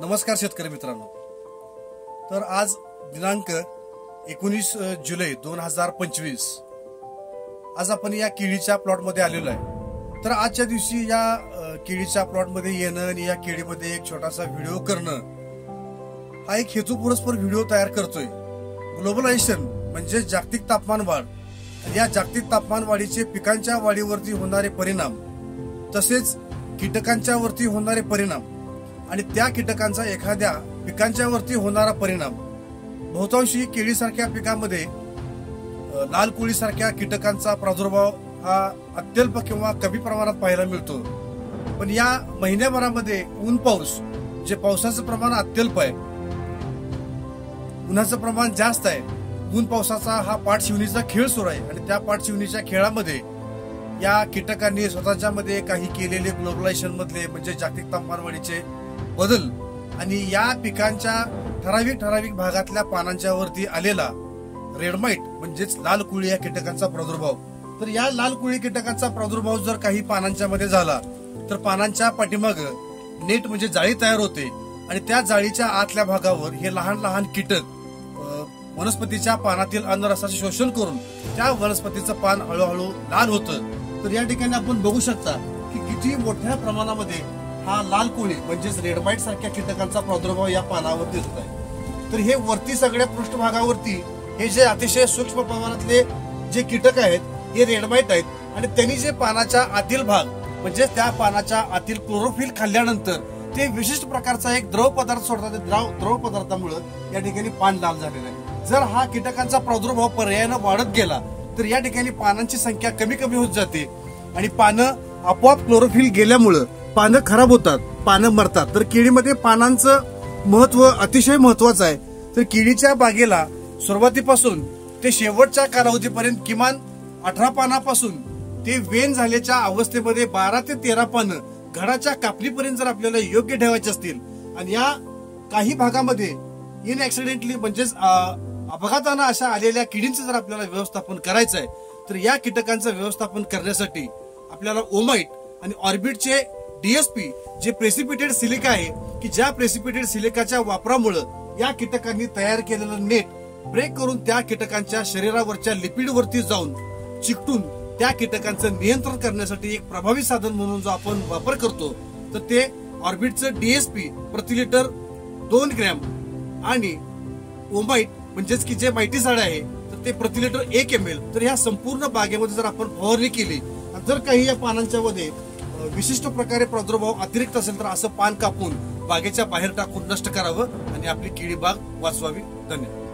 नमस्कार शेतकरी मित्रांनो। तर आज दिनांक 19 जुलै 2025 आज आपण या केळीच्या प्लॉट मध्ये आलेलो आहे। तर आजच्या दिवशी या केळीच्या प्लॉट मध्ये येणं आणि या केळीमध्ये एक छोटासा व्हिडिओ करणं हा एक हेतुपुरस्पर व्हिडिओ तयार करतोय। ग्लोबलायझेशन म्हणजे जागतिक तापमान वाढ, या जागतिक तापमान वाढीचे पिकांच्या वाढीवरती होणारे परिणाम, तसेच कीटकांच्या वरती होणारे परिणाम आणि त्या कीटकांचा एखाद्या पिकांच्या वरती होणारा परिणाम। बहुतांशी केळीसारख्या पिकामध्ये लाल कोळीसारख्या कीटकांचा प्रादुर्भाव हा अत्यल्प किंवा कमी प्रमाणात पाहायला मिळतो। पण या महिन्याभरामध्ये ऊन पाऊस, जे पावसाचं प्रमाण अत्यल्प आहे, उन्हाचं प्रमाण जास्त आहे, ऊन पावसाचा हा पाठशिवणीचा खेळ सुरू आहे आणि त्या पाठशिवणीच्या खेळामध्ये या कीटकांनी स्वतःच्या मध्ये काही केलेले ग्लोबलायझेशन मधले म्हणजे जागतिक तापमानवाढीचे बदल आणि या पिकांच्या ठराविक भागातल्या पानांच्या वरती आलेला रेड माइट म्हणजेच लाल कोळी या कीटकांचा प्रादुर्भाव। तर या लाल कोळी कीटकांचा प्रादुर्भाव जर काही पानांच्या मध्ये झाला तर पानांच्या पाठीमाग नेट म्हणजे जाळी तयार होते आणि त्या जाळीच्या आतल्या भागावर हे लहान लहान कीटक वनस्पतीच्या पानातील अन्नरसाचे शोषण करून त्या वनस्पतीचं पान हळूहळू लाल होतं। तर या ठिकाणी आपण बघू शकता की किती मोठ्या प्रमाणामध्ये हा लाल कोळी म्हणजेच रेड माइट सारख्या कीटकांचा प्रादुर्भाव या पानावर दिसत आहे। तर हे वरती सगळ्या पृष्ठभागावरती हे जे अतिशय सूक्ष्म प्रमाणातले जे कीटक आहेत हे रेड माइट आहेत आणि त्यांनी जे पानाच्या आतील भाग म्हणजे त्या पानाच्या आतील क्लोरोफिल खाल्ल्यानंतर ते विशिष्ट प्रकारचा एक द्रव पदार्थ सोडतात। द्रव पदार्थामुळे या ठिकाणी पान लाल झालेलं आहे। जर हा कीटकांचा प्रादुर्भाव पर्यायानं वाढत गेला तर या ठिकाणी पानांची संख्या कमी होत जाते आणि पानं आपोआप क्लोरोफिल गेल्यामुळं पानं खराब होतात, पानं मरतात। तर केळीमध्ये पानांचं महत्व अतिशय महत्वाचं आहे। तर केळीच्या बागेला सुरुवातीपासून ते शेवटच्या कालावधीपर्यंत किमान 18 पानापासून ते वेन झाल्याच्या अवस्थेमध्ये 12 ते 13 पानं घडाच्या कापणीपर्यंत जर आपल्याला योग्य ठेवायचे असतील आणि या काही भागामध्ये इन ऍक्सिडेंटली म्हणजेच अपघातानं अशा आलेल्या किडींचं जर आपल्याला व्यवस्थापन करायचं आहे तर या कीटकांचं व्यवस्थापन करण्यासाठी आपल्याला ओमाइट आणि ऑर्बिटचे डीएसपी जे प्रेसिपिटेड सिलिका आहे की ज्या प्रेसिपिटेड सिलिकाच्या वापरामुळे या कीटकांनी तयार केलेलं नेट ब्रेक करून त्या कीटकांच्या शरीरावरच्या लिपिडवरती जाऊन चिकटून त्या कीटकांचं नियंत्रण करण्यासाठी एक प्रभावी साधन म्हणून जो आपण वापर करतो तर ते ऑर्बिटचं डीएसपी प्रति लिटर 2 ग्रॅम आणि ओमाइट म्हणजेच की जे माइटीसाइड आहे तर ते प्रति लिटर 1 ml। तर ह्या संपूर्ण बागेमध्ये जर आपण फवारणी केली जर काही या पानांच्या मध्ये विशिष्ट प्रकारे प्रादुर्भाव अतिरिक्त असेल तर असं पान कापून बागेच्या बाहेर टाकून नष्ट करावं आणि आपली केळी बाग वाचवावी। धन्यवाद।